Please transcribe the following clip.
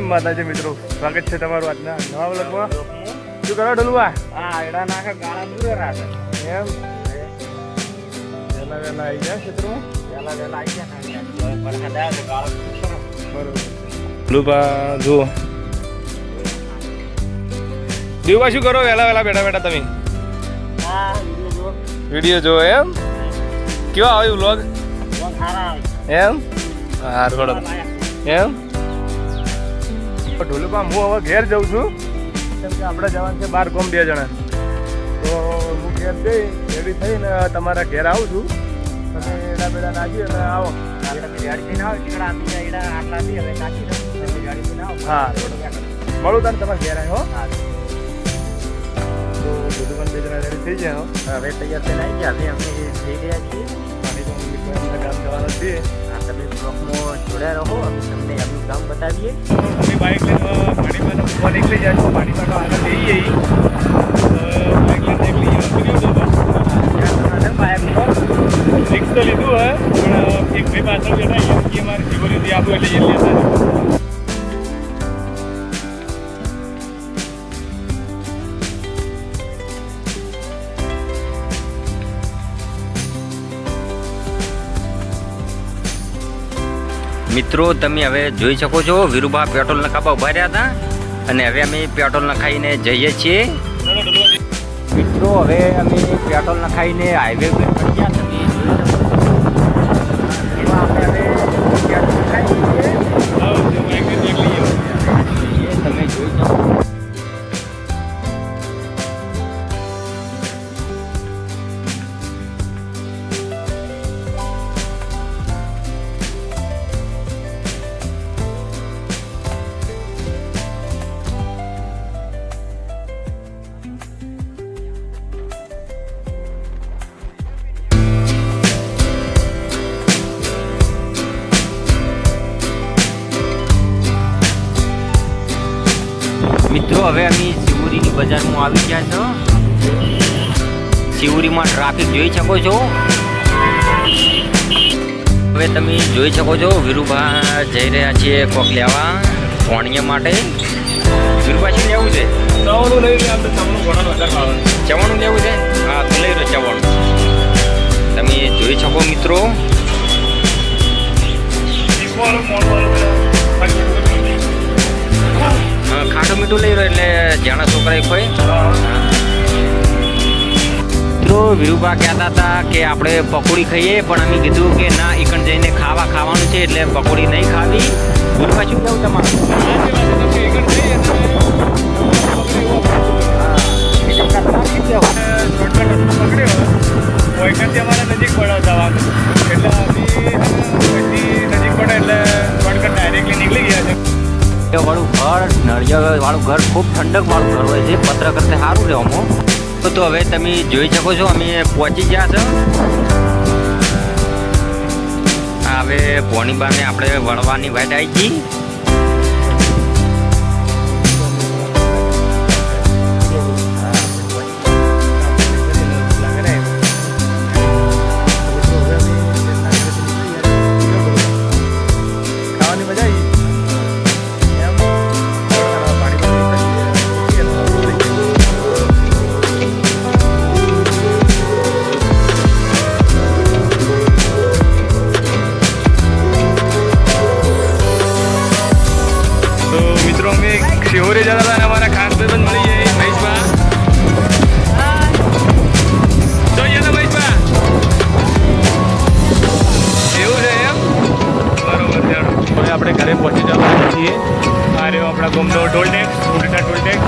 માતાજી મિત્રો, સ્વાગત છે તમારું આજના નવા વ્લોગમાં. શું કરો ઢોલુઆ? એડા નાખે ગાળા દૂર રાખે એમ વહેલા આવી જાય ક્ષેત્રમાં, વેલા આવી જાય બરોબર. ઢોલુબા જુઓ, દેવા શું કરો વહેલા બેઠા બેઠા તમે વિડીયો જો એમ? કેવા આવ્યું વ્લોગ? એમ હા થોડો એમ. ઢોલુબા હું હવે ઘેર જાઉં છું, કેમ કે આપણે જવાનું છે 12 ગામ 2 જણા. તો હું ઘેર જઈ રેડી થઈને તમારા ઘેર આવું છું. તમે એડા બેડા નાખી અને આવો. હા મળું તાને તમારા ઘેર આવ્યો. તો ઢોલુબા 2 જણા રેડી થઈ જાય. હવે તૈયાર થઈને આવી ગયા. હવે અમે જઈ રહ્યા છીએ કામ જવાના છીએ. તમે બ્લોકમાં જોડાયા રહો, અમે તમને એમનું કામ બતાવીએ. અમે બાઇક લઈને પાણીમાં મૂકવા નીકળી જાય તો પાણીમાં તો આગળ જઈ જઈએ. બાઇક લઈને નીકળી રિક્સ તો લીધું હોય, પણ એક ભાઈ પાછળ બેઠા કે મારી સિક્યુરિટી આપું એટલે એ લેતા. મિત્રો તમે હવે જોઈ શકો છો, વીરુભા પેટ્રોલ નખાવા ઉભા રહ્યા હતા અને હવે અમે પેટ્રોલ નખાઈને જઈએ છીએ. મિત્રો હવે અમે પેટ્રોલ નખાઈને હાઈવે પર પહોંચ્યા. તમે જોઈ શકો છો એમાં આપણે હવે પેટ્રોલ નખાઈએ છીએ. તમે જોઈ શકો. મિત્રો હવે અમે શિવરીની બજારમાં આવી ગયા છો. શિવરીમાં ટ્રાફિક જોઈ શકો છો. હવે તમે જોઈ શકો છો વીરુભા જઈ રહ્યા છીએ કોક લેવા પોણીયા માટે. વીરુભા શું લેવું છે? ચવાણું લઈ રહ્યા. ચવાણું લેવું છે? હા તો લઈ રહ્યો ચવાણું. તમે જોઈ શકો મિત્રો. ખાટું મીઠું લઈ રહ્યો એટલે જાણા છોકરા ખોઈ. મિત્રો વીરુભા કહેતા હતા કે આપણે પકોડી ખાઈએ, પણ અમે કીધું કે ના, ઈકણ જઈને ખાવાનું છે એટલે પકોડી નહીં ખાવી. વીરુભા શું કેવું તમારું? નજીક પડે જવાનું એટલે નજીક પડે એટલે શોર્ટકટ ડાયરેક્ટલી નીકળી ગયા છે. વાળું ઘર, નળિયા વાળું ઘર ખૂબ ઠંડક વાળું ઘર હોય છે. પત્ર કરતા સારું રહેવામાં. તો હવે તમે જોઈ શકો છો અમે પહોંચી ગયા છો. હવે પોણીબાને આપણે વળવાની વાટ આવી ગઈ. શિહોરી જતા હતા અને અમારા ખાસ ભાઈ પણ મળી જાય મહેશભા. જોઈએ ને મહેશભા, એવું છે એમ? બરોબર છે. હવે આપણે ઘરે પહોંચી જવાના છીએ. આ રહ્યો આપણા ગામનો ટોલ ટેક્સ, ઉડેટા ટોલ ટેક્સ.